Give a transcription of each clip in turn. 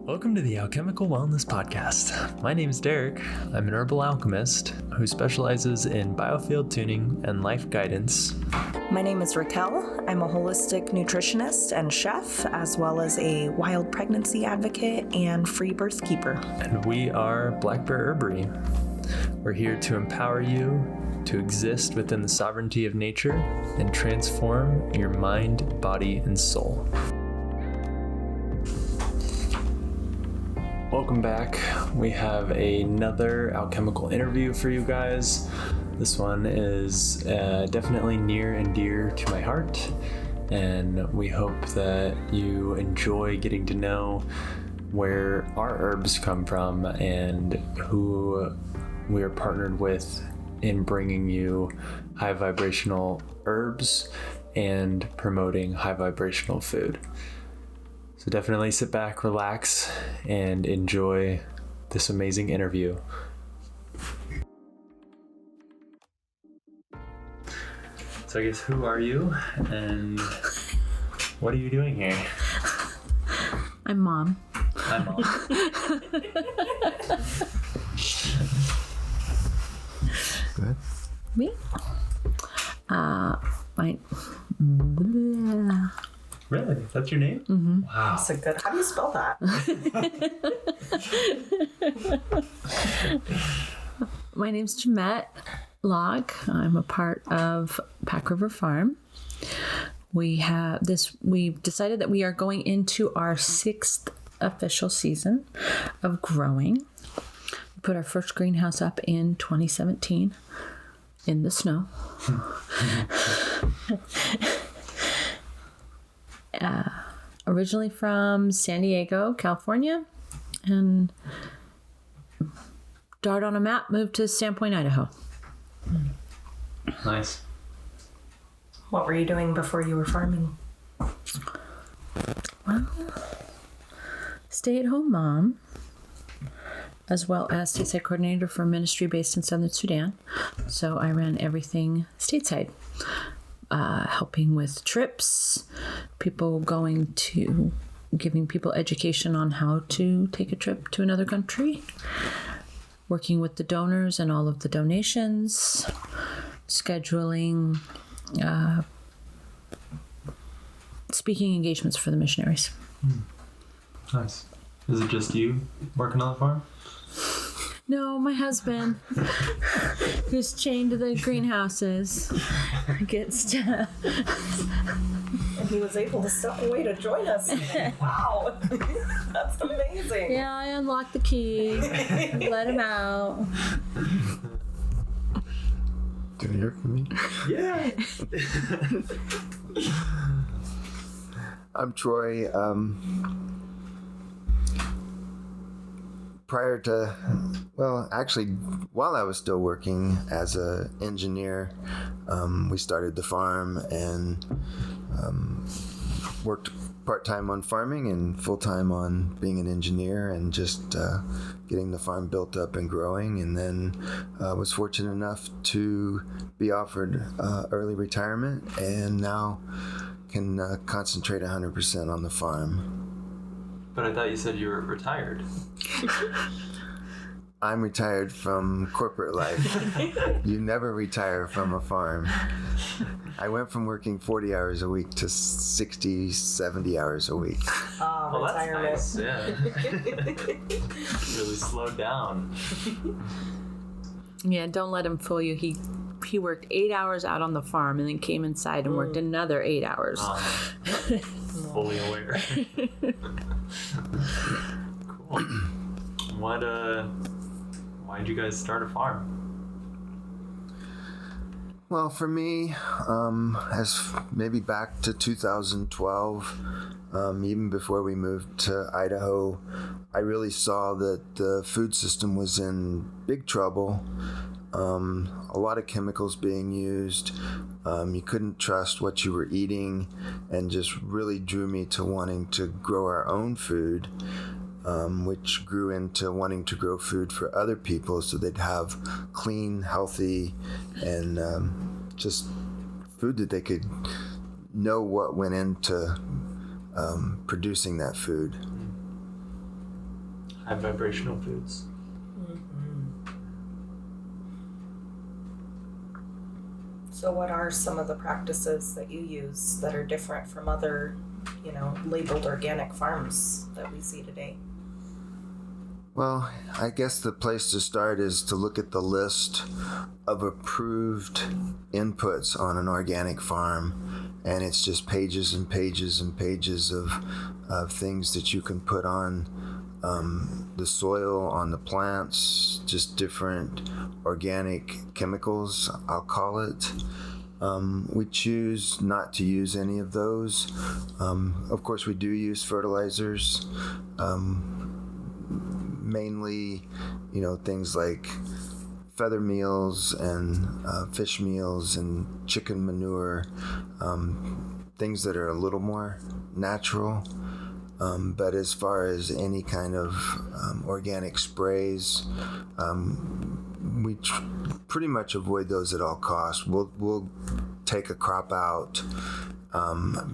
Welcome to the Alchemical Wellness Podcast. My name is Derek. I'm an herbal alchemist who specializes in biofield tuning and life guidance. My name is Raquel. I'm a holistic nutritionist and chef, as well as a wild pregnancy advocate and free birth keeper. And we are Black Bear Herbary. We're here to empower you to exist within the sovereignty of nature and transform your mind, body, and soul. Welcome back. We have another alchemical interview for you guys. This one is definitely near and dear to my heart, and we hope that you enjoy getting to know where our herbs come from and who we are partnered with in bringing you high vibrational herbs and promoting high vibrational food. So definitely sit back, relax, and enjoy this amazing interview. So I guess, who are you and what are you doing here? I'm Mom. I'm Mom. Go ahead. Me? Really? That's your name? Mm-hmm. Wow. That's a good. How do you spell that? My name's Jamette Locke. I'm a part of Pack River Farm. We've decided that we are going into our 6th official season of growing. We put our first greenhouse up in 2017 in the snow. Originally from San Diego, California, and dart on a map, moved to Sandpoint, Idaho. Nice. What were you doing before you were farming? Well, stay-at-home mom, as well as stateside coordinator for a ministry based in Southern Sudan. So I ran everything stateside. Helping with trips, giving people education on how to take a trip to another country, working with the donors and all of the donations, scheduling speaking engagements for the missionaries. Nice. Is it just you working on the farm? No, my husband, who's chained to the greenhouses, gets to... And he was able to step away to join us. Wow. That's amazing. Yeah, I unlocked the key, let him out. Do you hear from me? Yeah. I'm Troy. While I was still working as an engineer, we started the farm and worked part-time on farming and full-time on being an engineer and just getting the farm built up and growing. And then was fortunate enough to be offered early retirement and now can concentrate 100% on the farm. But I thought you said you were retired. I'm retired from corporate life. You never retire from a farm. I went from working 40 hours a week to 60, 70 hours a week. Well, Retirement. that's nice. Yeah. Really slowed down. Yeah, don't let him fool you. He worked 8 hours out on the farm and then came inside and worked another 8 hours. Fully aware. Cool. Why'd you guys start a farm? Well, for me, as maybe back to 2012, even before we moved to Idaho, I really saw that the food system was in big trouble. A lot of chemicals being used. You couldn't trust what you were eating, and just really drew me to wanting to grow our own food, which grew into wanting to grow food for other people so they'd have clean, healthy, and just food that they could know what went into producing that food. high vibrational foods. So what are some of the practices that you use that are different from other, labeled organic farms that we see today? Well, I guess the place to start is to look at the list of approved inputs on an organic farm. And it's just pages and pages and pages of things that you can put on the soil, on the plants, just different organic chemicals, I'll call it. We choose not to use any of those. Of course, we do use fertilizers. Mainly, things like feather meals and fish meals and chicken manure, things that are a little more natural. But as far as any kind of organic sprays, we pretty much avoid those at all costs. We'll take a crop out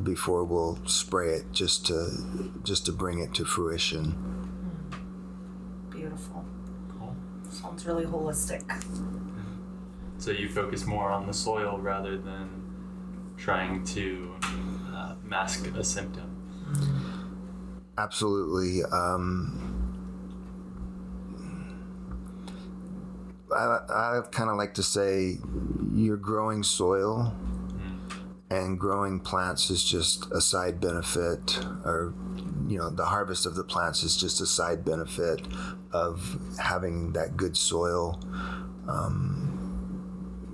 before we'll spray it just to bring it to fruition. Beautiful. Cool. Sounds really holistic. So you focus more on the soil rather than trying to mask a symptom. Absolutely. I kind of like to say you're growing soil and growing plants is just a side benefit, or the harvest of the plants is just a side benefit of having that good soil,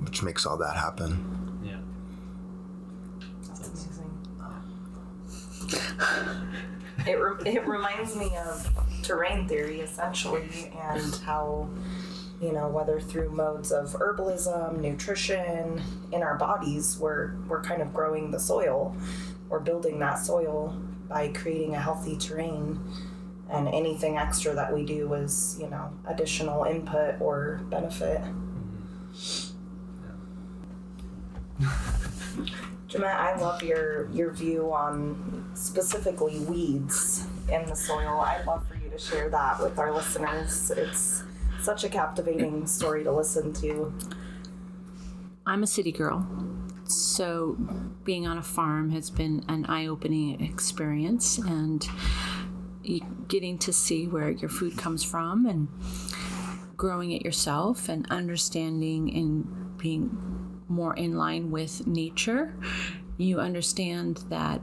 which makes all that happen. Yeah. That's amazing. It reminds me of terrain theory, essentially, and how, whether through modes of herbalism, nutrition, in our bodies, we're kind of growing the soil. We're building that soil by creating a healthy terrain, and anything extra that we do is, additional input or benefit. Jeanette, I love your view on specifically weeds in the soil. I'd love for you to share that with our listeners. It's such a captivating story to listen to. I'm a city girl, so being on a farm has been an eye-opening experience, and getting to see where your food comes from and growing it yourself and understanding and being more in line with nature. You understand that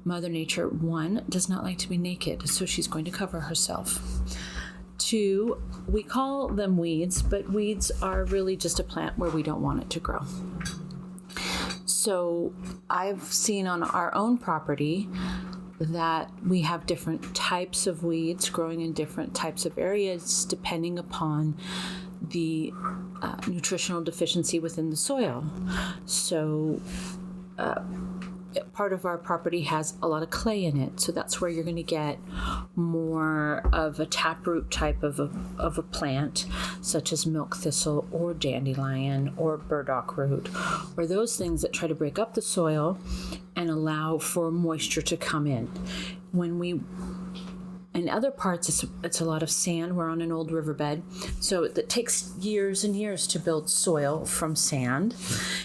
Mother Nature, 1, does not like to be naked, so she's going to cover herself. 2, we call them weeds, but weeds are really just a plant where we don't want it to grow. So I've seen on our own property that we have different types of weeds growing in different types of areas depending upon the nutritional deficiency within the soil. So part of our property has a lot of clay in it, so that's where you're going to get more of a taproot type of a plant, such as milk thistle or dandelion or burdock root, or those things that try to break up the soil and allow for moisture to come in. In other parts, it's a lot of sand. We're on an old riverbed, so it takes years and years to build soil from sand.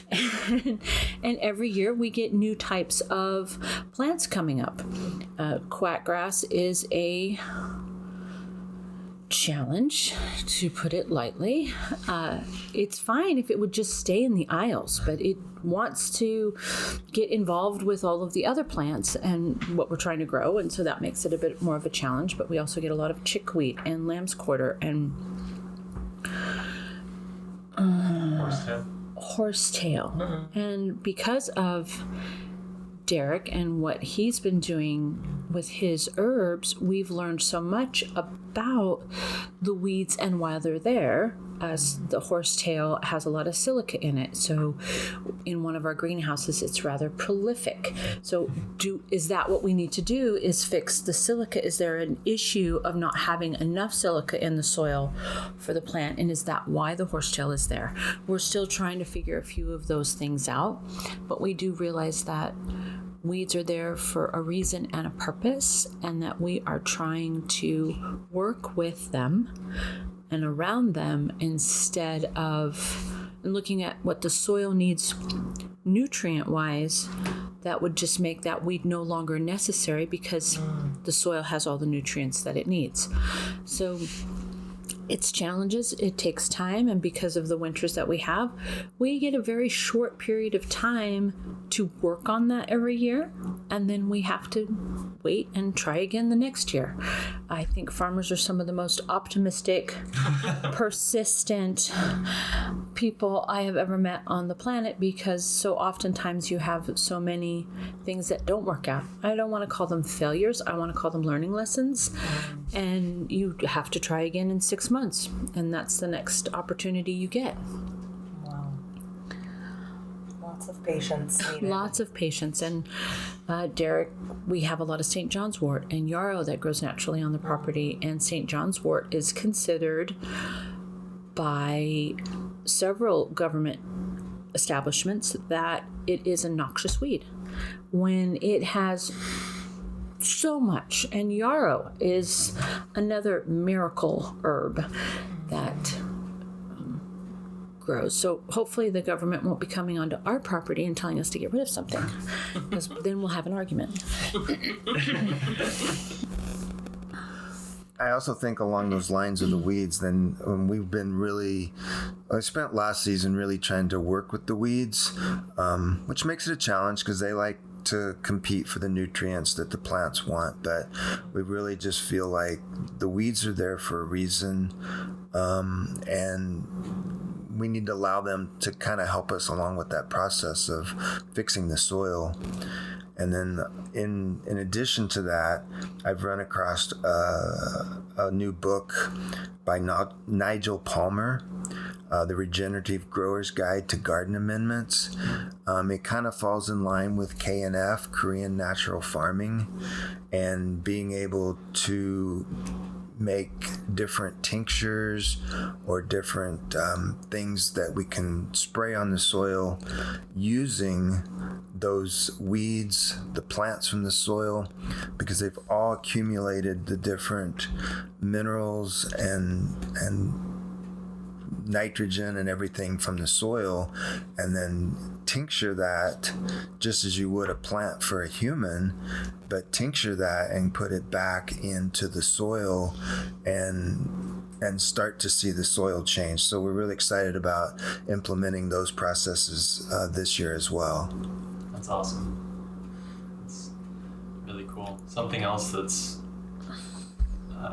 And every year we get new types of plants coming up. Quackgrass is a challenge, to put it lightly. It's fine if it would just stay in the aisles, but it wants to get involved with all of the other plants and what we're trying to grow, and so that makes it a bit more of a challenge. But we also get a lot of chickweed and lamb's quarter and horsetail. Mm-hmm. And because of Derek and what he's been doing with his herbs, we've learned so much about the weeds and why they're there, as the horsetail has a lot of silica in it. So in one of our greenhouses, it's rather prolific. So is that what we need to do, is fix the silica? Is there an issue of not having enough silica in the soil for the plant? And is that why the horsetail is there? We're still trying to figure a few of those things out, but we do realize that weeds are there for a reason and a purpose, and that we are trying to work with them and around them instead of looking at what the soil needs nutrient-wise. That would just make that weed no longer necessary because the soil has all the nutrients that it needs. So it's challenges, it takes time, and because of the winters that we have, we get a very short period of time to work on that every year, and then we have to wait and try again the next year. I think farmers are some of the most optimistic, persistent people I have ever met on the planet, because so oftentimes you have so many things that don't work out. I don't want to call them failures, I want to call them learning lessons, and you have to try again in 6 months, and that's the next opportunity you get. Wow. Lots of patience needed. Lots of patience. And Derek, we have a lot of St. John's wort and yarrow that grows naturally on the property, and St. John's wort is considered by several government establishments that it is a noxious weed when it has so much. And yarrow is another miracle herb that grows. So hopefully the government won't be coming onto our property and telling us to get rid of something, because then we'll have an argument. I also think along those lines of the weeds, then I spent last season really trying to work with the weeds, which makes it a challenge because they like to compete for the nutrients that the plants want, but we really just feel like the weeds are there for a reason, and we need to allow them to kind of help us along with that process of fixing the soil. And then in addition to that, I've run across a new book by Nigel Palmer, The Regenerative Grower's Guide to Garden Amendments. It kind of falls in line with KNF, Korean Natural Farming, and being able to make different tinctures or different things that we can spray on the soil using those weeds, the plants from the soil, because they've all accumulated the different minerals and nitrogen and everything from the soil, and then tincture that just as you would a plant for a human, but tincture that and put it back into the soil and start to see the soil change. So we're really excited about implementing those processes this year as well. That's awesome. That's really cool. Something else that's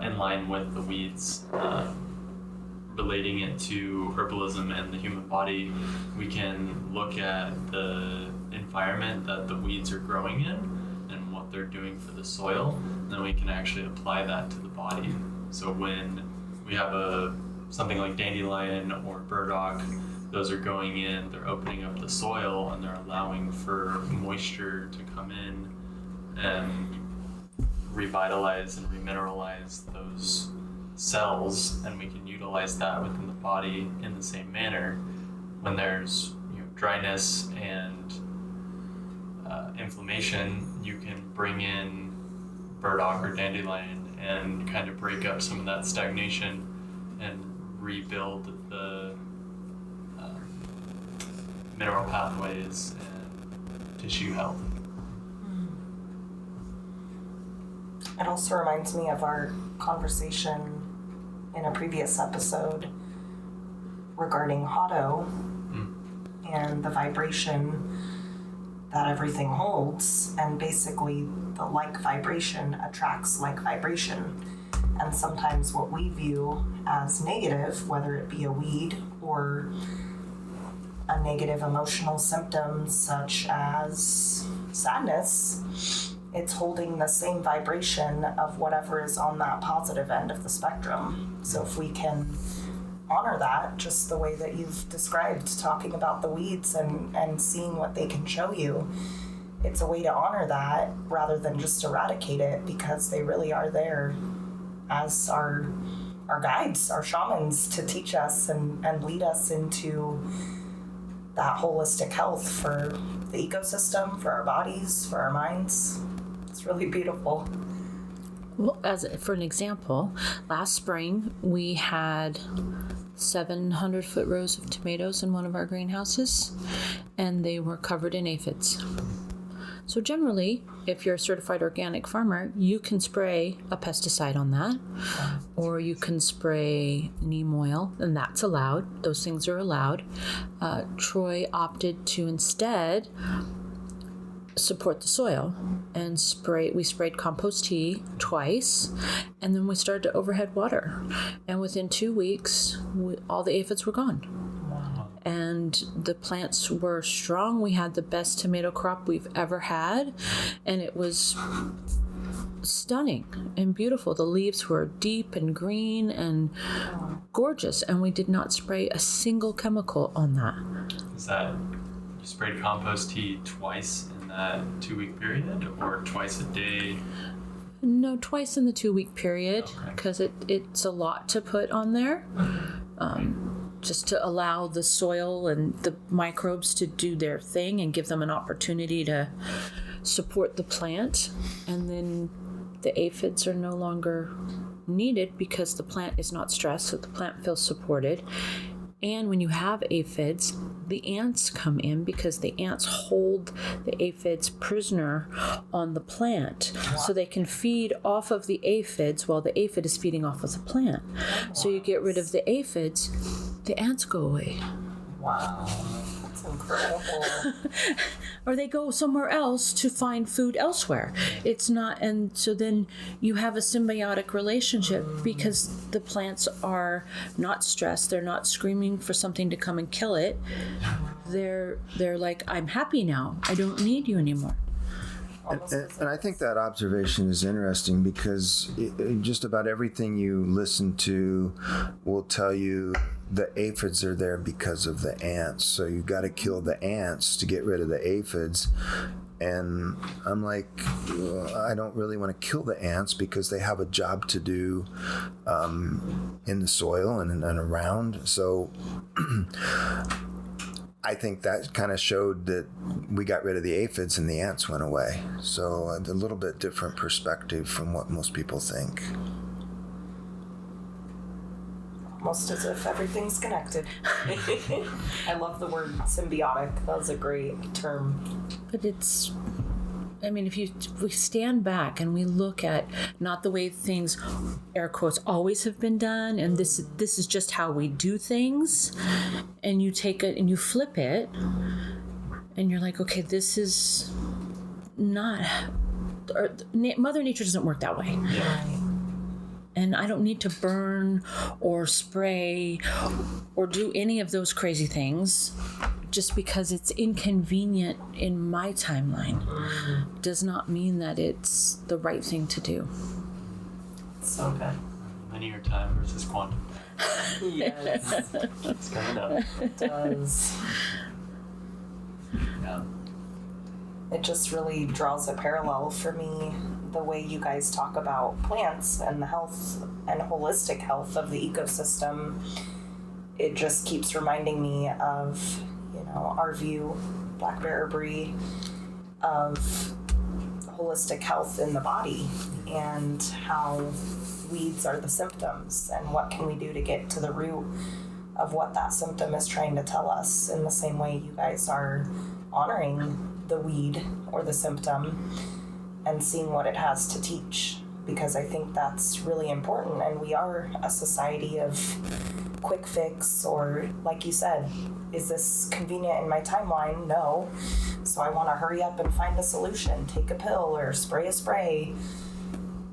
in line with the weeds, relating it to herbalism and the human body, we can look at the environment that the weeds are growing in and what they're doing for the soil, and then we can actually apply that to the body. So when we have something like dandelion or burdock, those are going in, they're opening up the soil, and they're allowing for moisture to come in and revitalize and remineralize those cells, and we can utilize that within the body in the same manner. When there's dryness and inflammation, you can bring in burdock or dandelion and kind of break up some of that stagnation and rebuild the mineral pathways and tissue health. It also reminds me of our conversation in a previous episode regarding Hotto and the vibration that everything holds, and basically the like vibration attracts like vibration. And sometimes what we view as negative, whether it be a weed or a negative emotional symptom such as sadness, it's holding the same vibration of whatever is on that positive end of the spectrum. So if we can honor that, just the way that you've described, talking about the weeds and seeing what they can show you, it's a way to honor that rather than just eradicate it, because they really are there as our guides, our shamans, to teach us and lead us into that holistic health for the ecosystem, for our bodies, for our minds. It's really beautiful. Well, for an example, last spring we had 700-foot rows of tomatoes in one of our greenhouses, and they were covered in aphids. So generally, if you're a certified organic farmer, you can spray a pesticide on that, or you can spray neem oil, and that's allowed. Those things are allowed. Troy opted to instead support the soil and we sprayed compost tea twice, and then we started to overhead water, and within 2 weeks all the aphids were gone. And the plants were strong. We had the best tomato crop we've ever had, and it was stunning and beautiful. The leaves were deep and green and gorgeous, and we did not spray a single chemical on that. Is that you sprayed compost tea twice in that 2-week period, or twice a day? No, twice in the 2-week period, because it's a lot to put on there. Just to allow the soil and the microbes to do their thing and give them an opportunity to support the plant. And then the aphids are no longer needed because the plant is not stressed, so the plant feels supported. And when you have aphids, the ants come in because the ants hold the aphids prisoner on the plant. So they can feed off of the aphids while the aphid is feeding off of the plant. So you get rid of the aphids, the ants go away. Wow. That's incredible. Or they go somewhere else to find food elsewhere. It's not, and so then you have a symbiotic relationship because the plants are not stressed. They're not screaming for something to come and kill it. They're like, I'm happy now. I don't need you anymore. And I think that observation is interesting because just about everything you listen to will tell you the aphids are there because of the ants. So you got to kill the ants to get rid of the aphids. And I'm like, I don't really want to kill the ants because they have a job to do in the soil and around. So I think that kind of showed that we got rid of the aphids and the ants went away. So a little bit different perspective from what most people think. Almost as if everything's connected. I love the word symbiotic. That was a great term. But it's, I mean, if we stand back and we look at not the way things, air quotes, always have been done, and this is just how we do things, and you take it and you flip it, and you're like, okay, this is not, or Mother Nature doesn't work that way. Right. And I don't need to burn or spray or do any of those crazy things just because it's inconvenient in my timeline. Does not mean that it's the right thing to do. So good. Linear time versus quantum. Yes. It's coming up. It does. Yeah. It just really draws a parallel for me, the way you guys talk about plants and the health and holistic health of the ecosystem. It just keeps reminding me of, our view, Black Bear Herbary, of holistic health in the body and how weeds are the symptoms and what can we do to get to the root of what that symptom is trying to tell us, in the same way you guys are honoring the weed or the symptom and seeing what it has to teach, because I think that's really important. And we are a society of quick fix, or like you said, is this convenient in my timeline? No. So I want to hurry up and find a solution, take a pill or spray a spray.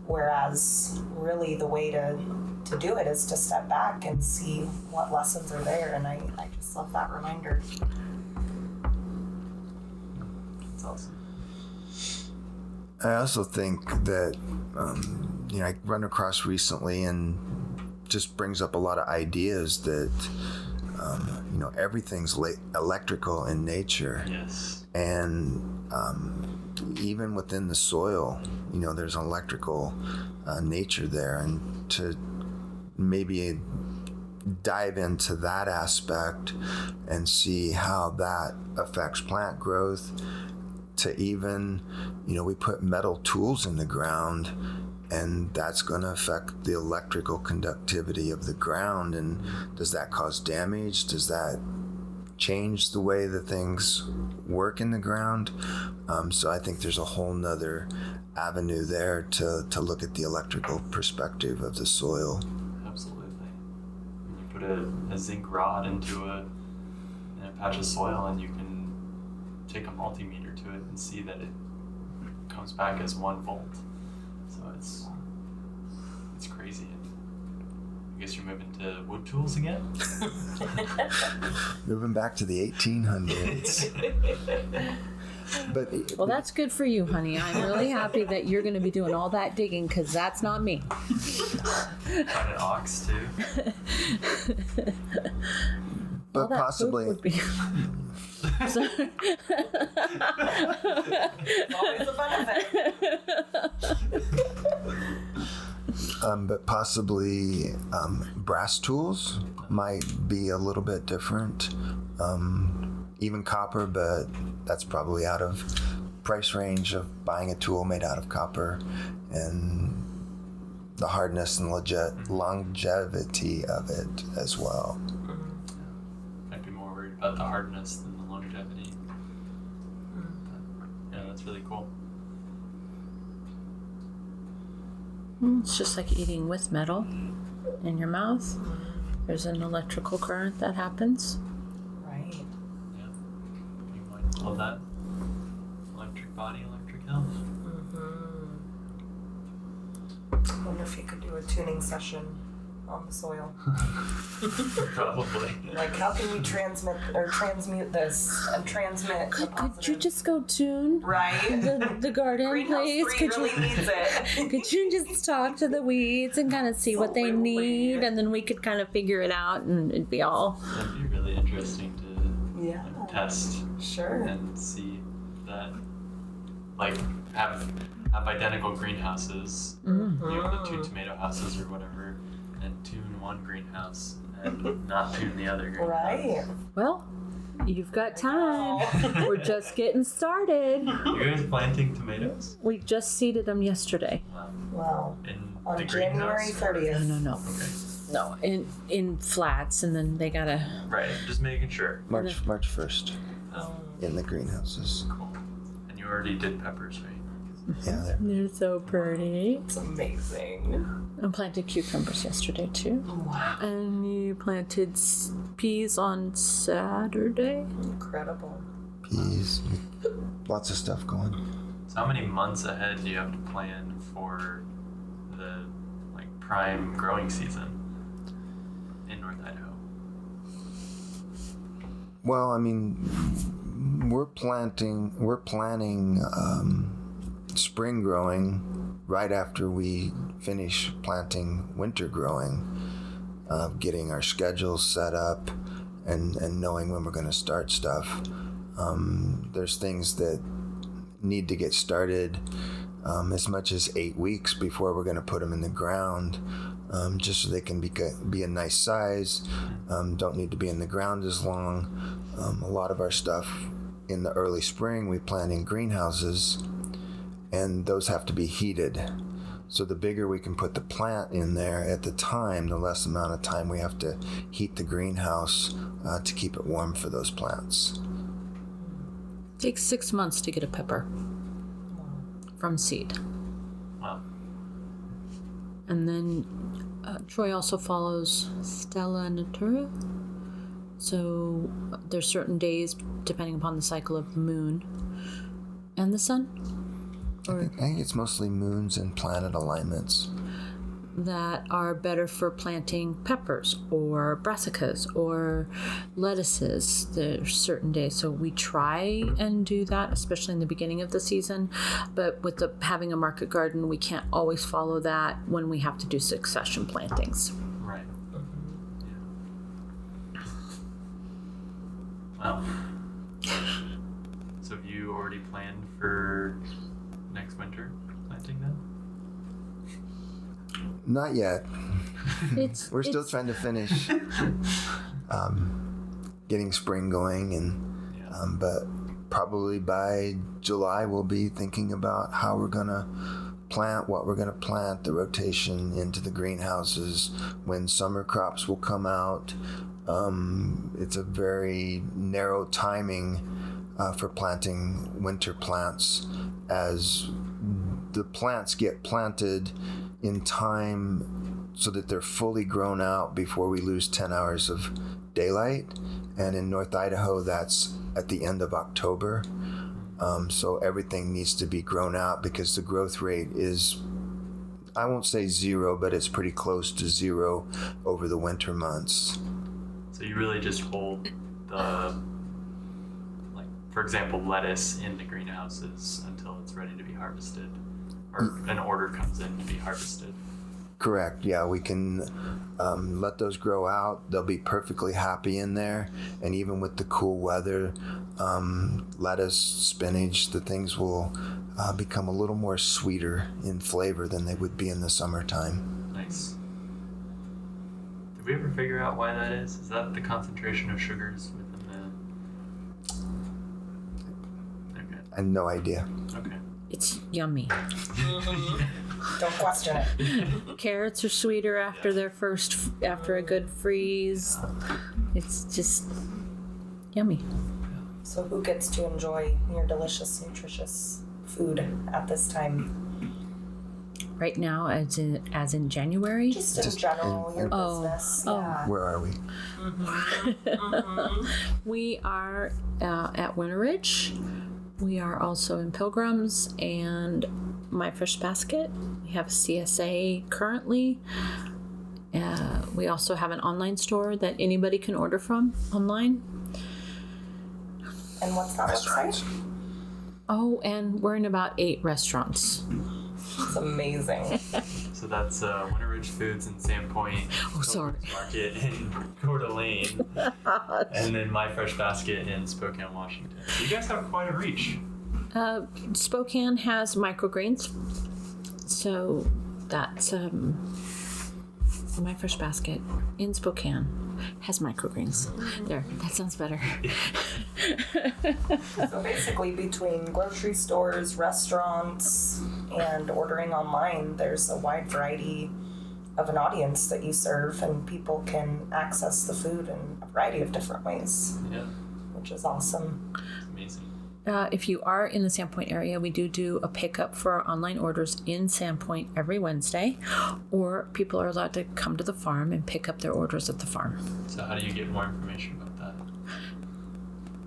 Whereas really the way to do it is to step back and see what lessons are there. And I just love that reminder. That's awesome. I also think that, I run across recently and just brings up a lot of ideas that, everything's electrical in nature. Yes. And even within the soil, there's an electrical nature there. And to maybe dive into that aspect and see how that affects plant growth, to even, we put metal tools in the ground, and that's going to affect the electrical conductivity of the ground. And does that cause damage? Does that change the way that things work in the ground? So I think there's a whole nother avenue there to look at the electrical perspective of the soil. Absolutely. When you put a zinc rod into a patch of soil, and you can take a multimeter to it and see that it comes back as 1 volt. So it's crazy. I guess you're moving to wood tools again? Moving back to the 1800s. Well, that's good for you, honey. I'm really happy that you're going to be doing all that digging, because that's not me. Find an ox too. But All that possibly would be. Always a benefit. But possibly brass tools might be a little bit different. Even copper, but that's probably out of price range of buying a tool made out of copper, and the hardness and longevity of it as well. I'd be more worried about the hardness than the longevity. But, yeah, that's really cool. It's just like eating with metal in your mouth. There's an electrical current that happens. Right. Yeah. You might love that. Electric body, electric health. I wonder if you could do a tuning session on the soil. Probably. Like, how can we transmute this and transmit? Could you just go tune right? the garden, Greenhouse please? 3 Could really you? needs it. Could you just talk to the weeds and kind of see what they need, and then we could kind of figure it out, and it'd be all. That'd be really interesting to like, test Sure. and see that, like, have identical greenhouses, the 2 tomato houses or whatever, and tune one greenhouse and not tune the other greenhouse. Right. Well, you've got time. We're just getting started. You guys planting tomatoes? We just seeded them yesterday. Wow. In On the January greenhouse? 30th. No. Okay. No, in flats, and then they gotta. Right, just making sure. March 1st Oh, in the greenhouses. cool. And you already did peppers, right? Yeah, They're so pretty. It's amazing. I planted cucumbers yesterday too. Wow. And you planted peas on Saturday. Incredible. peas, lots of stuff going. So how many months ahead do you have to plan for the prime growing season in North Idaho? Well, I mean, we're planning spring growing right after we finish planting winter growing, getting our schedules set up and knowing when we're going to start stuff. There's things that need to get started as much as 8 weeks before we're going to put them in the ground, just so they can be a nice size, don't need to be in the ground as long. A lot of our stuff in the early spring we plant in greenhouses, and those have to be heated. So the bigger we can put the plant in there at the time, the less amount of time we have to heat the greenhouse to keep it warm for those plants. It takes 6 months to get a pepper from seed. Wow. And then Troy also follows Stella Natura. So there's certain days, depending upon the cycle of the moon and the sun, I think it's mostly moons and planet alignments that are better for planting peppers or brassicas or lettuces. There's certain days, so we try and do that, especially in the beginning of the season. But with having a market garden, we can't always follow that when we have to do succession plantings. Right. Yeah. Wow. So have you already planned for next winter planting then? Not yet. We're still trying to finish getting spring going, and but probably by July we'll be thinking about how we're gonna plant, what we're gonna plant, the rotation into the greenhouses, when summer crops will come out. It's a very narrow timing for planting winter plants, as the plants get planted in time so that they're fully grown out before we lose 10 hours of daylight. And in North Idaho, that's at the end of October. So everything needs to be grown out because the growth rate is, I won't say zero, but it's pretty close to zero over the winter months. So you really just hold the, like, for example, lettuce in the greenhouses until it's ready to be harvested, or an order comes in to be harvested. Correct. Yeah, we can let those grow out. They'll be perfectly happy in there. And even with the cool weather, lettuce, spinach, the things will become a little more sweeter in flavor than they would be in the summertime. Nice. Did we ever figure out why that is? Is that the concentration of sugars within the... Okay. I have no idea. Okay. It's yummy. Don't question it. Carrots are sweeter after after a good freeze. It's just yummy. So who gets to enjoy your delicious, nutritious food at this time? Right now, as in January. Just in general, your business. Yeah. Where are we? We are at Winter Ridge. We are also in Pilgrims and My Fresh Basket. We have a CSA currently. We also have an online store that anybody can order from online. And what's that website? Oh, and we're in about 8 restaurants. It's amazing. So that's Winter Ridge Foods in Sandpoint. Oh, sorry. Market in Coeur d'Alene. And then My Fresh Basket in Spokane, Washington. So you guys have quite a reach. Spokane has microgreens. So that's My Fresh Basket in Spokane has microgreens. There, that sounds better. So basically between grocery stores, restaurants, and ordering online, there's a wide variety of an audience that you serve, and people can access the food in a variety of different ways. Yeah. Which is awesome. It's amazing. If you are in the Sandpoint area, we do a pickup for our online orders in Sandpoint every Wednesday, or people are allowed to come to the farm and pick up their orders at the farm. So how do you get more information about that?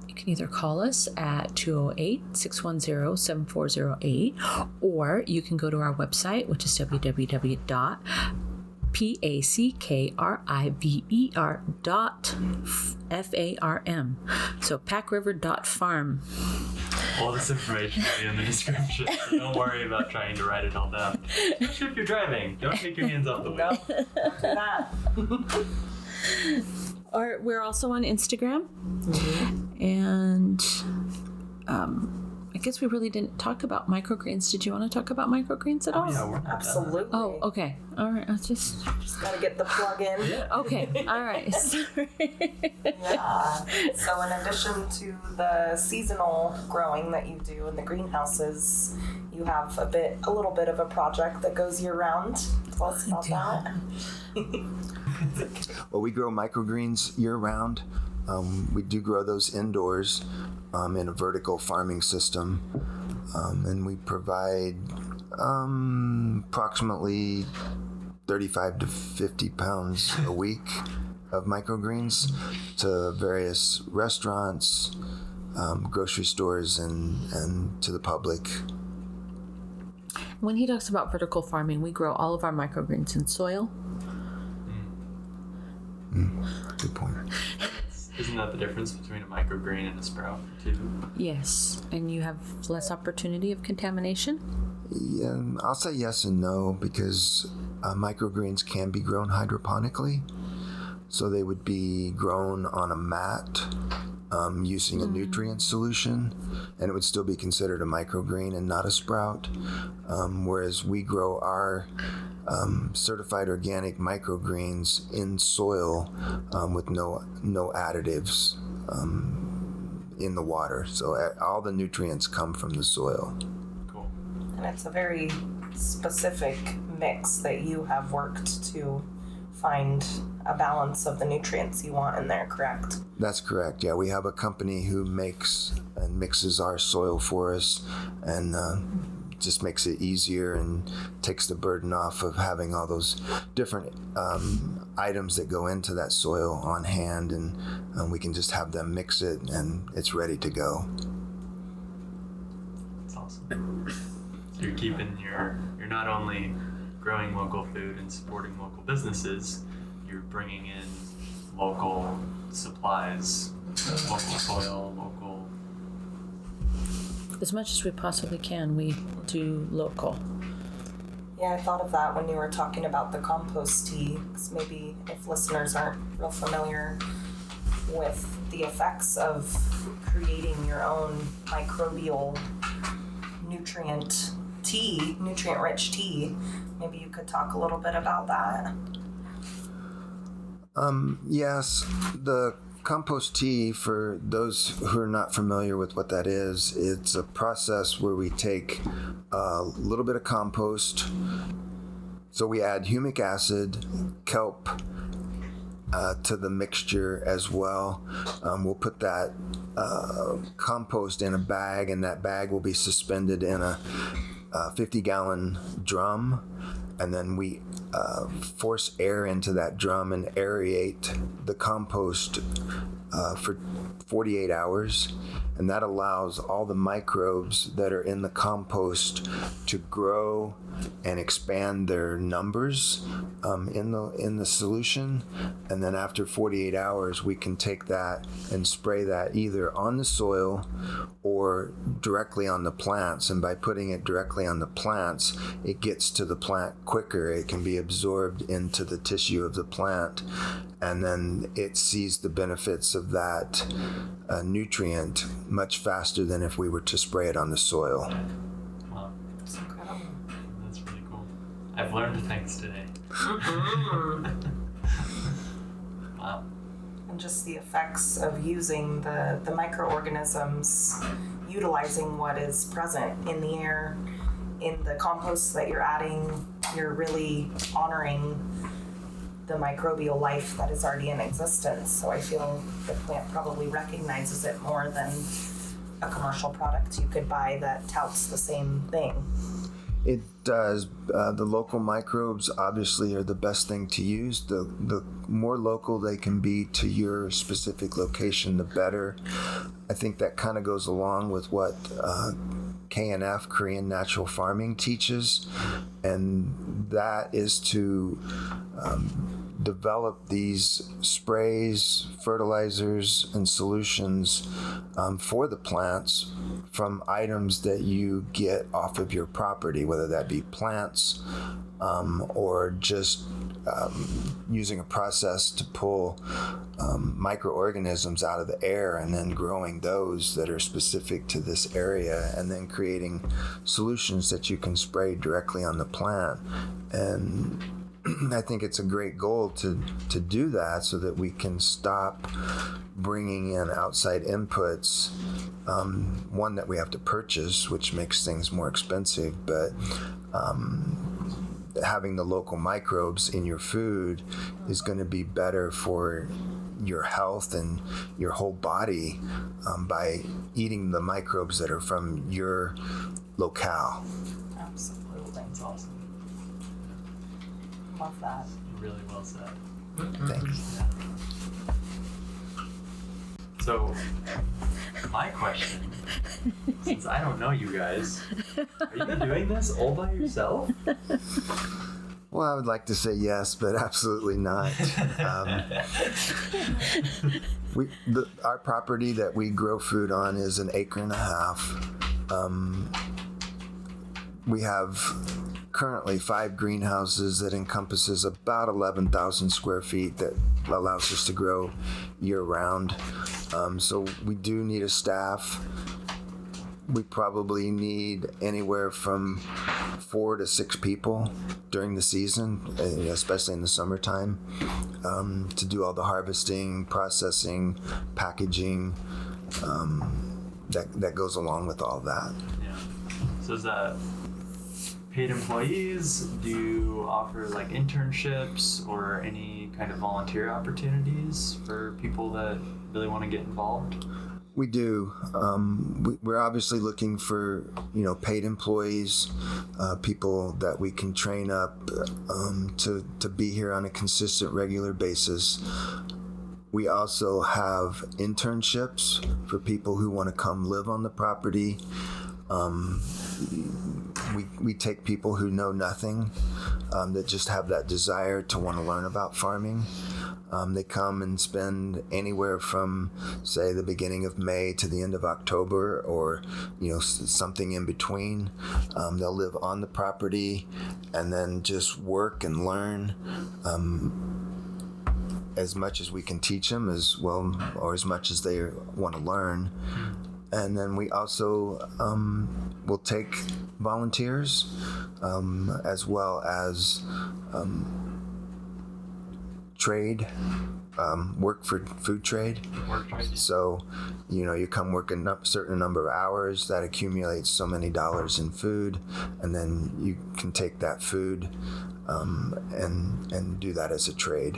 You can either call us at 208-610-7408, or you can go to our website, which is www.packriver.farm. So packriver.farm. All this information will be in the description, so don't worry about trying to write it all down. Especially if you're driving. Don't take your hands off the wheel. No, don't do that. Or we're also on Instagram. And I guess we really didn't talk about microgreens. Did you want to talk about microgreens at all? Yeah, we're not done. Absolutely. Oh, okay. All right. Just gotta get the plug in. Yeah. Okay. All right. Sorry. Yeah. So in addition to the seasonal growing that you do in the greenhouses, you have a little bit of a project that goes year round. Tell us about that. Well, we grow microgreens year round. We do grow those indoors in a vertical farming system, and we provide approximately 35 to 50 pounds a week of microgreens to various restaurants, grocery stores, and to the public. When he talks about vertical farming, we grow all of our microgreens in soil. Good point. Isn't that the difference between a microgreen and a sprout, too? Yes, and you have less opportunity of contamination? Yeah, I'll say yes and no, because microgreens can be grown hydroponically. So they would be grown on a mat using a nutrient solution, and it would still be considered a microgreen and not a sprout. Whereas we grow our certified organic microgreens in soil with no additives in the water. So all the nutrients come from the soil. Cool. And it's a very specific mix that you have worked to find a balance of the nutrients you want in there, correct? That's correct. Yeah, we have a company who makes and mixes our soil for us, and just makes it easier and takes the burden off of having all those different items that go into that soil on hand, and we can just have them mix it and it's ready to go. That's awesome. So you're not only growing local food and supporting local businesses, you're bringing in local supplies, local soil, local... As much as we possibly can, we do local. Yeah, I thought of that when you were talking about the compost tea, because maybe if listeners aren't real familiar with the effects of creating your own microbial nutrient-rich tea, maybe you could talk a little bit about that. Yes, the compost tea, for those who are not familiar with what that is, it's a process where we take a little bit of compost. So we add humic acid, kelp to the mixture as well. We'll put that compost in a bag, and that bag will be suspended in a 50-gallon drum, and then we force air into that drum and aerate the compost for 48 hours, and that allows all the microbes that are in the compost to grow and expand their numbers in the solution. And then after 48 hours, we can take that and spray that either on the soil or directly on the plants. And by putting it directly on the plants, it gets to the plant quicker. It can be absorbed into the tissue of the plant, and then it sees the benefits of that nutrient much faster than if we were to spray it on the soil. Wow, It's incredible. that's really cool. I've learned things today. Wow. And just the effects of using the microorganisms, utilizing what is present in the air, in the compost that you're adding, you're really honoring the microbial life that is already in existence. So I feel the plant probably recognizes it more than a commercial product you could buy that touts the same thing. It does. The local microbes obviously are the best thing to use. The more local they can be to your specific location, the better. I think that kind of goes along with what KNF, Korean Natural Farming, teaches, and that is to develop these sprays, fertilizers, and solutions for the plants from items that you get off of your property, whether that be plants or just using a process to pull microorganisms out of the air and then growing those that are specific to this area, and then creating solutions that you can spray directly on the plant. And I think it's a great goal to do that so that we can stop bringing in outside inputs, one that we have to purchase, which makes things more expensive, but having the local microbes in your food is going to be better for your health and your whole body by eating the microbes that are from your locale. Absolutely. That's awesome. Love that. Really well said. Thanks. Yeah. So, my question, since I don't know you guys, are you doing this all by yourself? Well, I would like to say yes, but absolutely not. Our property that we grow food on is 1.5 acres. We have currently 5 greenhouses that encompasses about 11,000 square feet that allows us to grow year round. So we do need a staff. we probably need anywhere from 4 to 6 people during the season, especially in the summertime, to do all the harvesting, processing, packaging, that goes along with all that. Yeah. So is that paid employees? Do you offer like internships or any kind of volunteer opportunities for people that really want to get involved? We do. We're obviously looking for, paid employees, people that we can train up to be here on a consistent, regular basis. We also have internships for people who want to come live on the property. We take people who know nothing, that just have that desire to want to learn about farming. They come and spend anywhere from, say, the beginning of May to the end of October, or something in between. They'll live on the property and then just work and learn as much as we can teach them, as well, or as much as they want to learn. And then we also will take volunteers, as well as trade, work for food trade. So, you come work a certain number of hours, that accumulates so many dollars in food, and then you can take that food and do that as a trade.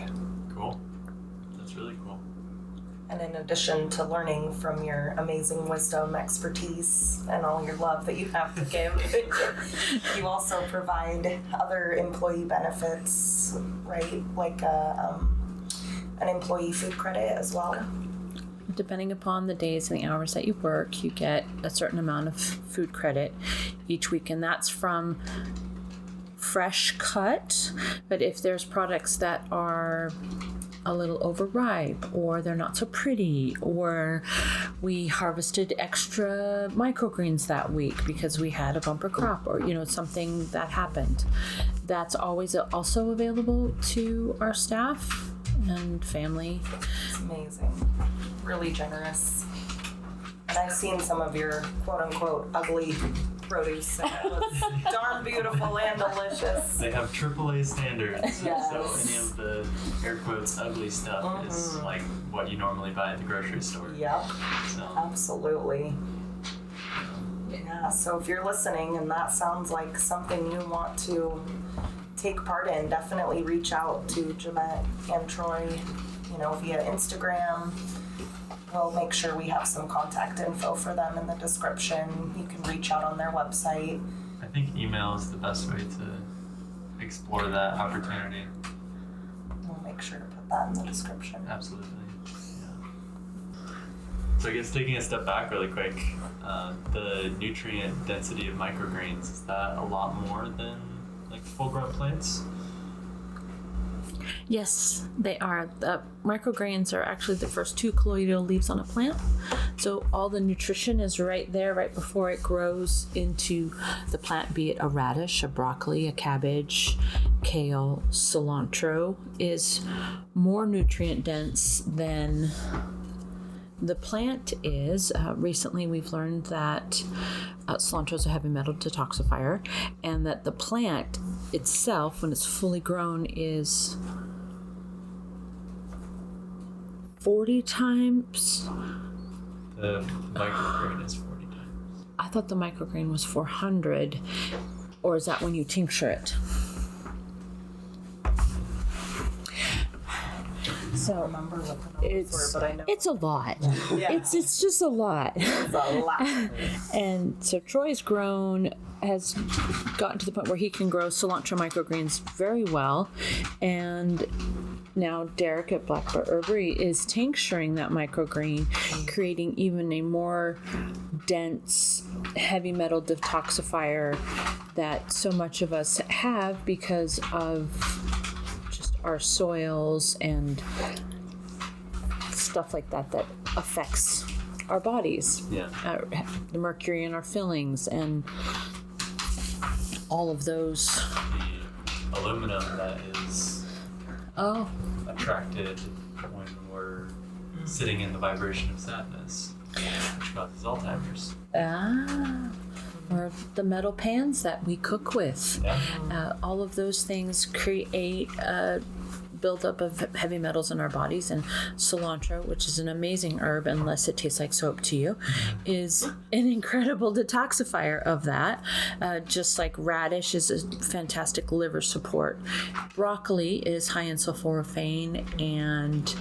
Cool. That's really cool. And in addition to learning from your amazing wisdom, expertise, and all your love that you have to give, you also provide other employee benefits, right? Like an employee food credit as well. Depending upon the days and the hours that you work, you get a certain amount of food credit each week, and that's from fresh cut. But if there's products that are a little overripe, or they're not so pretty, or we harvested extra microgreens that week because we had a bumper crop, or something that happened, that's always also available to our staff and family. It's amazing. Really generous. And I've seen some of your quote-unquote ugly produce, and it was darn beautiful and delicious. They have AAA standards. Yes. So any of the air quotes ugly stuff is like what you normally buy at the grocery store. Yep. So Absolutely. Yeah, so if you're listening and that sounds like something you want to take part in, definitely reach out to Jamette and Troy, via Instagram. We'll make sure we have some contact info for them in the description. You can reach out on their website. I think email is the best way to explore that opportunity. We'll make sure to put that in the description. Absolutely. Yeah. So I guess taking a step back really quick, the nutrient density of microgreens, is that a lot more than like full-grown plants? Yes, they are. The microgreens are actually the first 2 colloidal leaves on a plant. So all the nutrition is right there, right before it grows into the plant, be it a radish, a broccoli, a cabbage, kale, cilantro, is more nutrient dense than the plant is. Recently we've learned that cilantro is a heavy metal detoxifier, and that the plant itself, when it's fully grown, is 40 times. The microgreen is 40 times. I thought the microgreen was 400, or is that when you tincture it? So I don't remember what the numbers were, but I know it's a lot. Yeah. It's just a lot. it's a lot. And so Troy's has gotten to the point where he can grow cilantro microgreens very well, and now Derek at Blackbird Herbary is tincturing that microgreen, creating even a more dense heavy metal detoxifier that so much of us have because of just our soils and stuff like that affects our bodies. Yeah. The mercury in our fillings and all of those. The aluminum that is attracted when we're sitting in the vibration of sadness, which causes Alzheimer's. Or the metal pans that we cook with. Yeah. All of those things create buildup of heavy metals in our bodies, and cilantro, which is an amazing herb unless it tastes like soap to you, is an incredible detoxifier of that. Just like radish is a fantastic liver support. Broccoli is high in sulforaphane and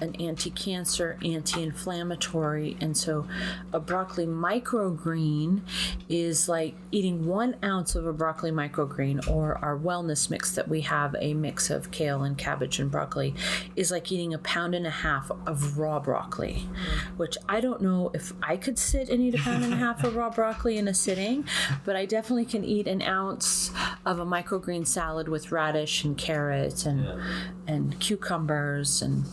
an anti-cancer, anti-inflammatory, and so a broccoli microgreen is like eating 1 ounce of a broccoli microgreen, or our wellness mix that we have, a mix of kale and cabbage and broccoli, is like eating 1.5 pounds of raw broccoli, which I don't know if I could sit and eat 1.5 pounds of raw broccoli in a sitting, but I definitely can eat 1 ounce of a microgreen salad with radish and carrots and cucumbers and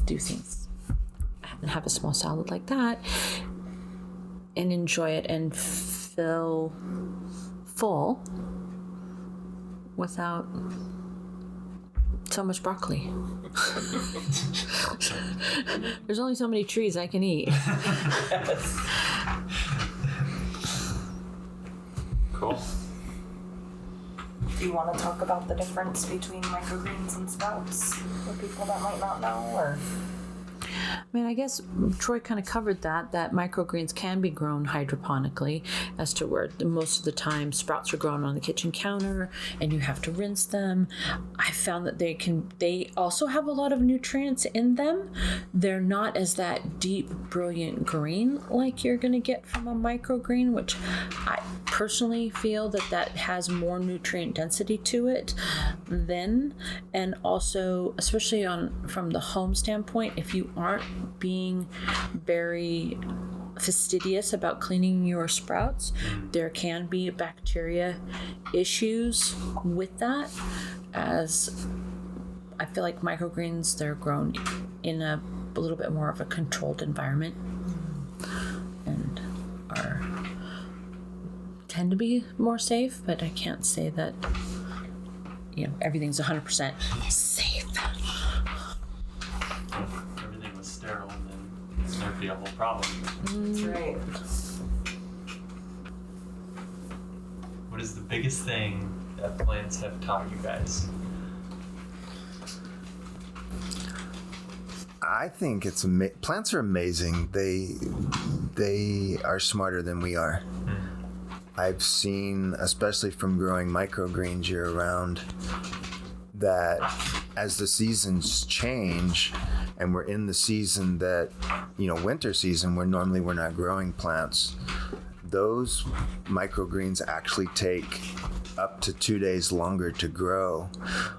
do things and have a small salad like that and enjoy it and feel full without so much broccoli. There's only so many trees I can eat. Cool. Do you want to talk about the difference between microgreens and sprouts for people that might not know, or? I mean, I guess Troy kind of covered that microgreens can be grown hydroponically, as to where most of the time sprouts are grown on the kitchen counter and you have to rinse them. I found that they also have a lot of nutrients in them. They're not as that deep, brilliant green like you're going to get from a microgreen, which I personally feel that has more nutrient density to it then. And also, especially from the home standpoint, if you aren't being very fastidious about cleaning your sprouts, there can be bacteria issues with that, as I feel like microgreens, they're grown in a little bit more of a controlled environment and tend to be more safe, but I can't say that everything's 100% safe. Everything was sterile, and then it's going to be a whole problem. That's right. What is the biggest thing that plants have taught you guys? I think it's plants are amazing. They are smarter than we are. I've seen, especially from growing microgreens year round, that as the seasons change and we're in the season that, winter season, where normally we're not growing plants, those microgreens actually take up to 2 days longer to grow,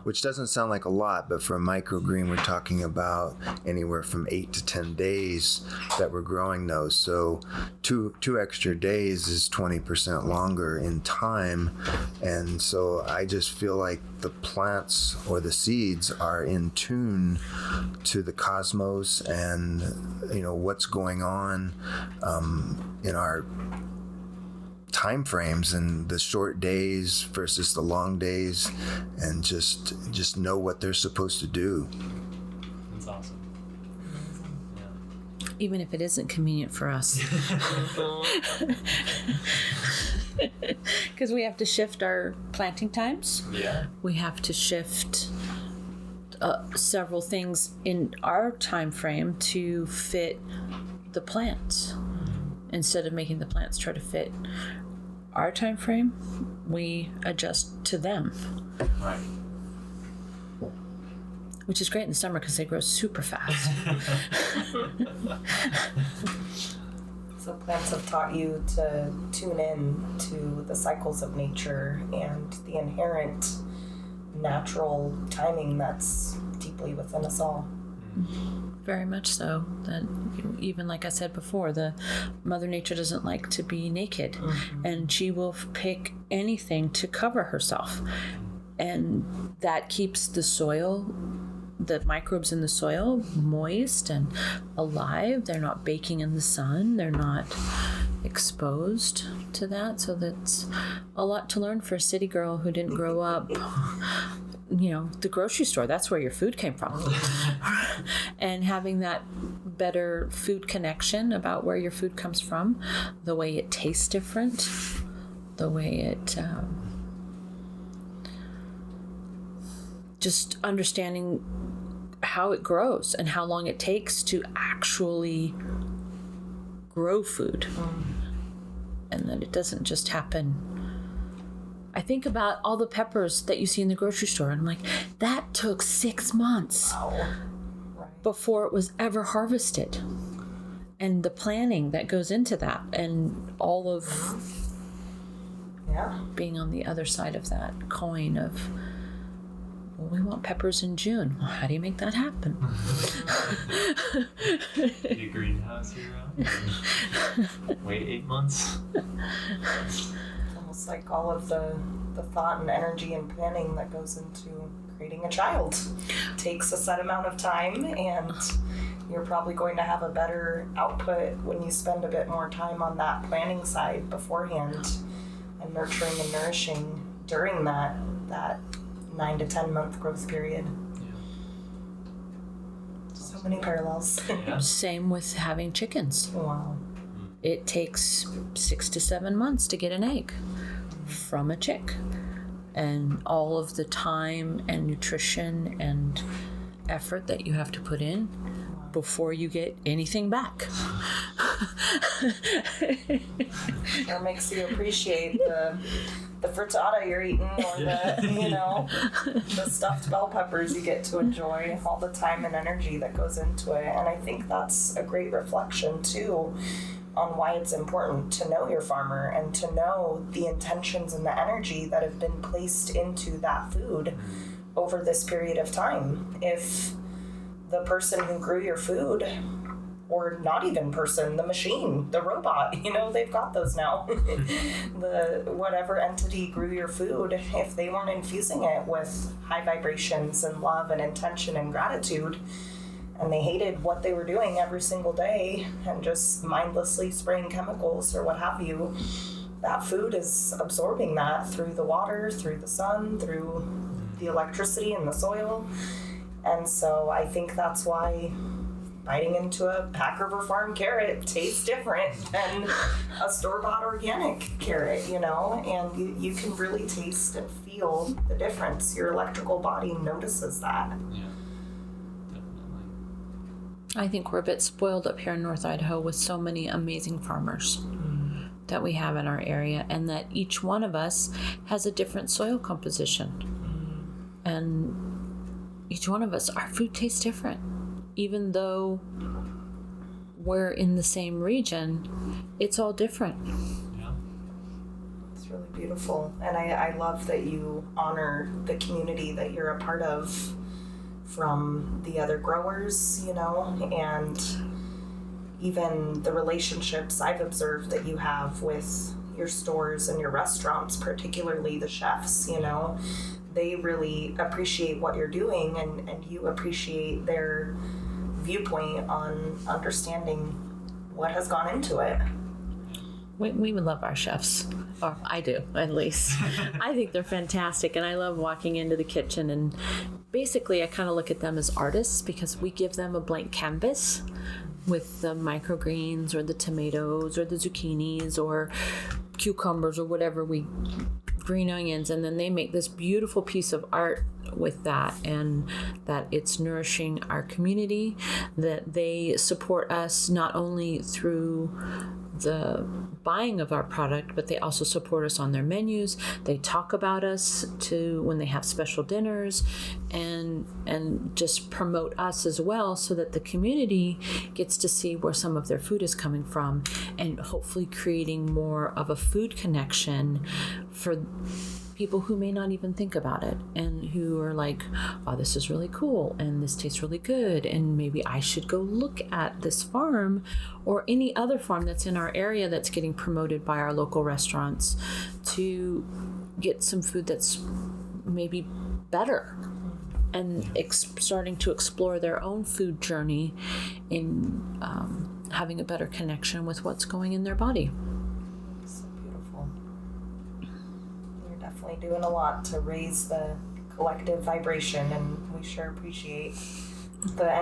which doesn't sound like a lot, but for a microgreen, we're talking about anywhere from 8 to 10 days that we're growing those. So two extra days is 20% longer in time. And so I just feel like the plants or the seeds are in tune to the cosmos and, what's going on in our time frames and the short days versus the long days, and just know what they're supposed to do. That's awesome. Yeah. Even if it isn't convenient for us. Because we have to shift our planting times. Yeah. We have to shift several things in our time frame to fit the plants. Instead of making the plants try to fit our time frame, we adjust to them. Right. Which is great in the summer because they grow super fast. So plants have taught you to tune in to the cycles of nature and the inherent natural timing that's deeply within us all. Very much so. That even like I said before, the Mother Nature doesn't like to be naked, and she will pick anything to cover herself, and that keeps the soil, the microbes in the soil, moist and alive. They're not baking in the sun. They're not exposed to that. So that's a lot to learn for a city girl who didn't grow up the grocery store, that's where your food came from. And having that better food connection about where your food comes from, the way it tastes different, the way it just understanding how it grows and how long it takes to actually grow food. And that it doesn't just happen. I think about all the peppers that you see in the grocery store, and I'm like, that took 6 months before it was ever harvested. And the planning that goes into that, and all of being on the other side of that coin of, well, we want peppers in June. Well, how do you make that happen? Get a greenhouse year round. Wait 8 months. Almost like all of the thought and energy and planning that goes into creating a child takes a set amount of time, and you're probably going to have a better output when you spend a bit more time on that planning side beforehand and nurturing and nourishing during that 9 to 10 month growth period. So many parallels. Same with having chickens. Wow. It takes 6 to 7 months to get an egg from a chick, and all of the time and nutrition and effort that you have to put in before you get anything back. Sure makes you appreciate the frittata you're eating, or the stuffed bell peppers you get to enjoy, all the time and energy that goes into it. And I think that's a great reflection too on why it's important to know your farmer and to know the intentions and the energy that have been placed into that food over this period of time. If the person who grew your food, or not even person, the machine, the robot, they've got those now. The whatever entity grew your food, if they weren't infusing it with high vibrations and love and intention and gratitude, and they hated what they were doing every single day and just mindlessly spraying chemicals or what have you, that food is absorbing that through the water, through the sun, through the electricity in the soil. And so I think that's why biting into a Pack River Farm carrot tastes different than a store-bought organic carrot, and you can really taste and feel the difference. Your electrical body notices that. Yeah, definitely. I think we're a bit spoiled up here in North Idaho with so many amazing farmers that we have in our area, and that each one of us has a different soil composition. And each one of us, our food tastes different. Even though we're in the same region, it's all different. Yeah. It's really beautiful. And I love that you honor the community that you're a part of from the other growers, and even the relationships I've observed that you have with your stores and your restaurants, particularly the chefs, they really appreciate what you're doing, and you appreciate their viewpoint on understanding what has gone into it. We would love our chefs, or I do, at least. I think they're fantastic, and I love walking into the kitchen, and basically I kind of look at them as artists, because we give them a blank canvas with the microgreens or the tomatoes or the zucchinis or cucumbers or whatever, green onions, and then they make this beautiful piece of art with that, and that it's nourishing our community, that they support us not only through the buying of our product, but they also support us on their menus. They talk about us to when they have special dinners, and just promote us as well, so that the community gets to see where some of their food is coming from, and hopefully creating more of a food connection for people who may not even think about it, and who are like, oh, this is really cool, and this tastes really good, and maybe I should go look at this farm or any other farm that's in our area that's getting promoted by our local restaurants to get some food that's maybe better, and starting to explore their own food journey in having a better connection with what's going in their body. So beautiful. You're definitely doing a lot to raise the collective vibration, and we sure appreciate the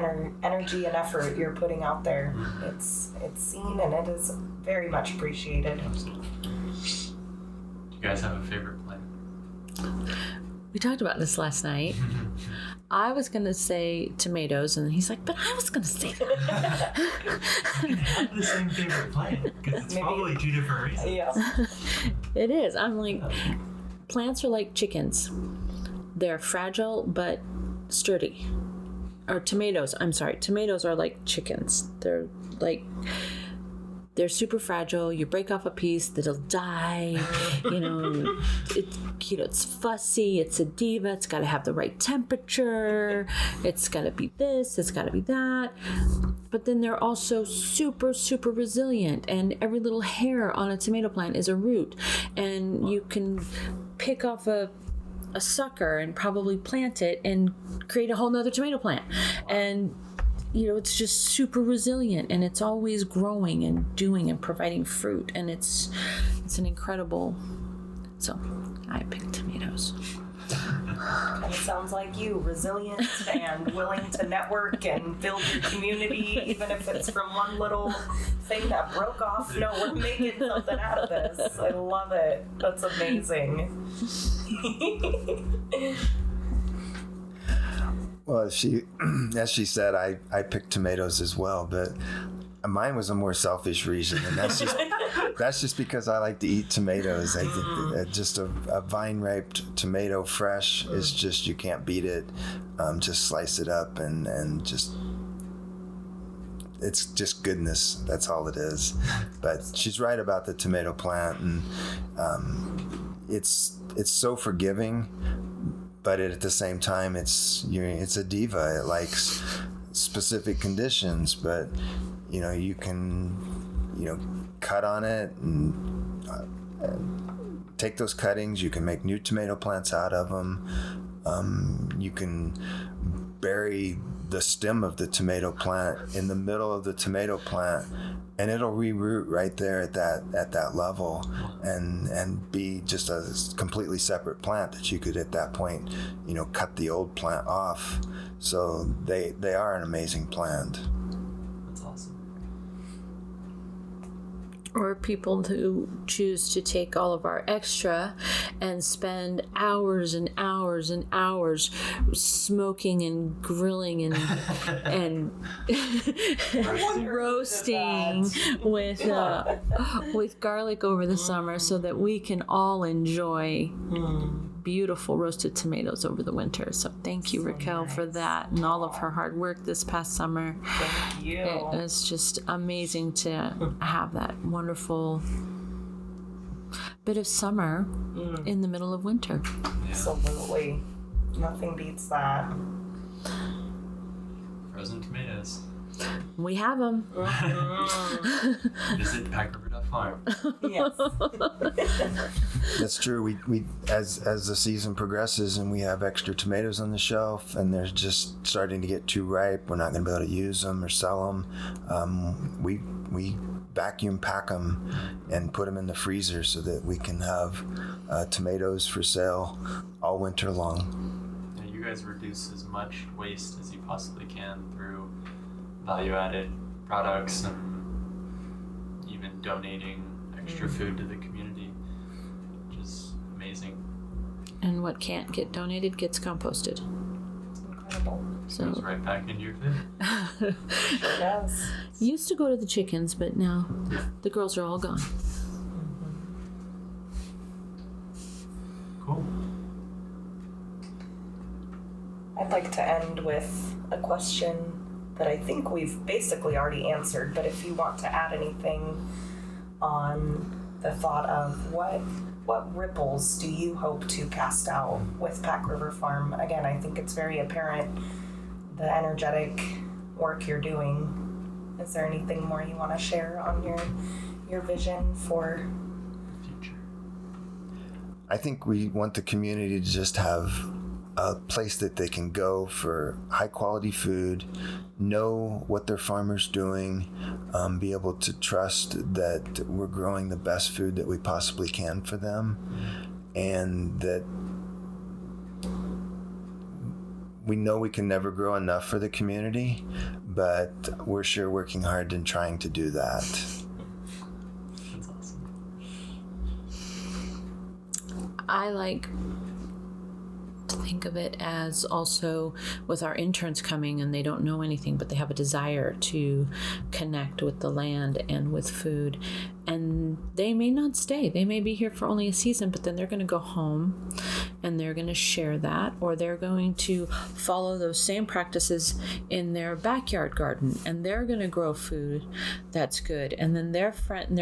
energy and effort you're putting out there. It's seen and it is very much appreciated. Do you guys have a favorite plant? We talked about this last night. I was going to say tomatoes, and he's like, but I was going to say that. We can have the same favorite plant, because it's probably two different reasons. Yeah. It is. I'm like, plants are like chickens. They're fragile but sturdy. Or tomatoes. I'm sorry. Tomatoes are like chickens. They're super fragile. You break off a piece, that'll die. It's fussy. It's a diva. It's got to have the right temperature. It's got to be this. It's got to be that. But then they're also super, super resilient. And every little hair on a tomato plant is a root. And you can pick off a sucker and probably plant it and create a whole nother tomato plant. And it's just super resilient, and it's always growing and doing and providing fruit, and it's an incredible. So I picked tomatoes. Kind of sounds like you, resilient and willing to network and build your community, even if it's from one little thing that broke off. No, we're making something out of this. I love it. That's amazing. Well, as she said, I picked tomatoes as well, but mine was a more selfish reason, and that's just because I like to eat tomatoes. I think that just a vine-ripe tomato fresh is just, you can't beat it. Just slice it up and just, it's just goodness. That's all it is. But she's right about the tomato plant, and it's so forgiving. But at the same time, it's a diva. It likes specific conditions, but you can cut on it and take those cuttings. You can make new tomato plants out of them. You can bury the stem of the tomato plant in the middle of the tomato plant, and it'll reroot right there at that level, and be just a completely separate plant that you could at that point, cut the old plant off. So they are an amazing plant. That's awesome. Or people who choose to take all of our extra and spend hours and hours and hours smoking and grilling and roasting with garlic over the summer, so that we can all enjoy beautiful roasted tomatoes over the winter. So thank you, Raquel, for that, and all of her hard work this past summer. Thank you. It was just amazing to have that wonderful bit of summer in the middle of winter. Absolutely. Nothing beats that. Frozen tomatoes. We have them. Visit Farm. Yes. That's true. We as the season progresses and we have extra tomatoes on the shelf and they're just starting to get too ripe, we're not going to be able to use them or sell them. We vacuum pack them and put them in the freezer so that we can have tomatoes for sale all winter long. Yeah, you guys reduce as much waste as you possibly can through value-added products and even donating extra food to the community, which is amazing. And what can't get donated gets composted. It's incredible. So Goes right back into your food. Sure does. used to go to the chickens, but now the girls are all gone. Cool. I'd like to end with a question that I think we've basically already answered, but if you want to add anything on the thought of what ripples do you hope to cast out with Pack River Farm? Again, I think it's very apparent the energetic work you're doing. Is there anything more you want to share on your vision for Future. I think we want the community to just have a place that they can go for high quality food, know what their farmer's doing, be able to trust that we're growing the best food that we possibly can for them, and that we know we can never grow enough for the community, but we're sure working hard in trying to do that. That's awesome. I like to think of it as also with our interns coming, and they don't know anything, but they have a desire to connect with the land and with food. And they may not stay. They may be here for only a season, but then they're going to go home and they're going to share that, or they're going to follow those same practices in their backyard garden, and they're going to grow food that's good. And then they're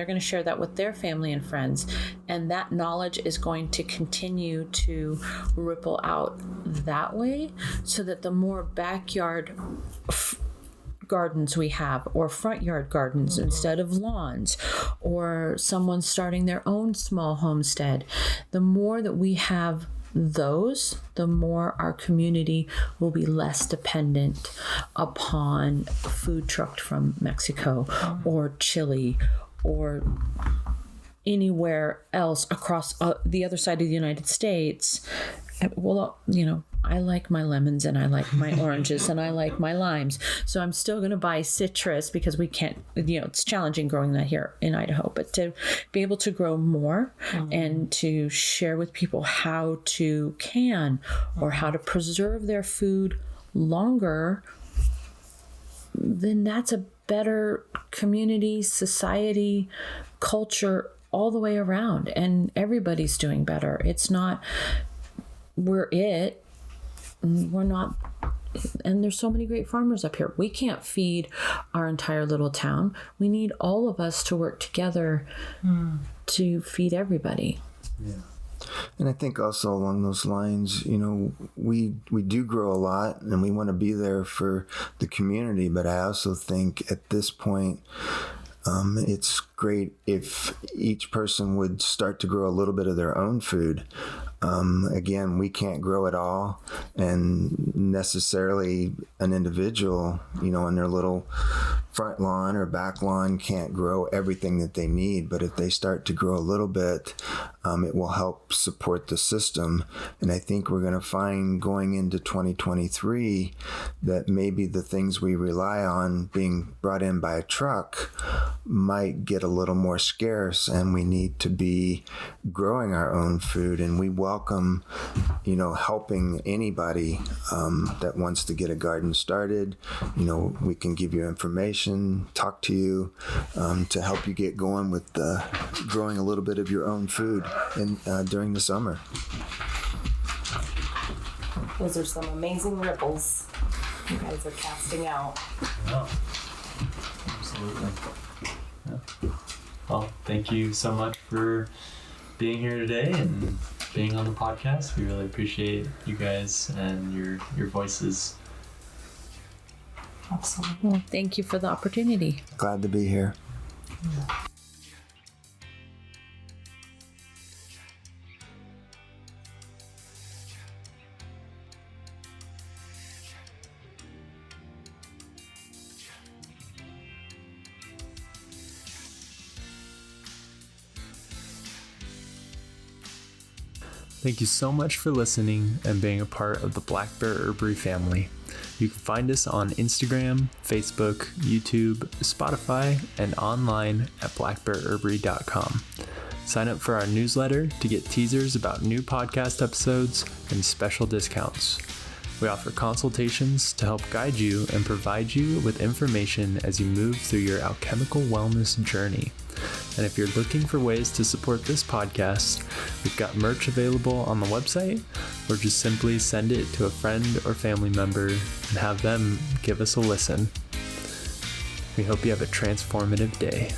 going to share that with their family and friends. And that knowledge is going to continue to ripple out that way, so that the more backyard gardens we have, or front yard gardens instead of lawns, or someone starting their own small homestead, the more that we have those, the more our community will be less dependent upon food trucked from Mexico or Chile or anywhere else across the other side of the United States. Well, I like my lemons and I like my oranges and I like my limes. So I'm still going to buy citrus because we can't, it's challenging growing that here in Idaho. But to be able to grow more and to share with people how to can or how to preserve their food longer, then that's a better community, society, culture all the way around. And everybody's doing better. It's not, we're not, and there's so many great farmers up here. We can't feed our entire little town. We need all of us to work together to feed everybody. Yeah. And I think also along those lines, we do grow a lot and we want to be there for the community. But I also think at this point, it's great if each person would start to grow a little bit of their own food. Again, we can't grow it all, and necessarily an individual, in their little front lawn or back lawn can't grow everything that they need. But if they start to grow a little bit, it will help support the system. And I think we're going to find going into 2023 that maybe the things we rely on being brought in by a truck might get a little more scarce, and we need to be growing our own food. And we welcome, helping anybody that wants to get a garden started. We can give you information, talk to you to help you get going with growing a little bit of your own food during the summer. Those are some amazing ripples you guys are casting out. Yeah, absolutely. Yeah. Well, thank you so much for being here today and being on the podcast. We really appreciate you guys and your voices. Absolutely. Well, thank you for the opportunity. Glad to be here. Yeah. Thank you so much for listening and being a part of the Black Bear Herbary family. You can find us on Instagram, Facebook, YouTube, Spotify, and online at blackbearherbary.com. Sign up for our newsletter to get teasers about new podcast episodes and special discounts. We offer consultations to help guide you and provide you with information as you move through your alchemical wellness journey. And if you're looking for ways to support this podcast, we've got merch available on the website, or just simply send it to a friend or family member and have them give us a listen. We hope you have a transformative day.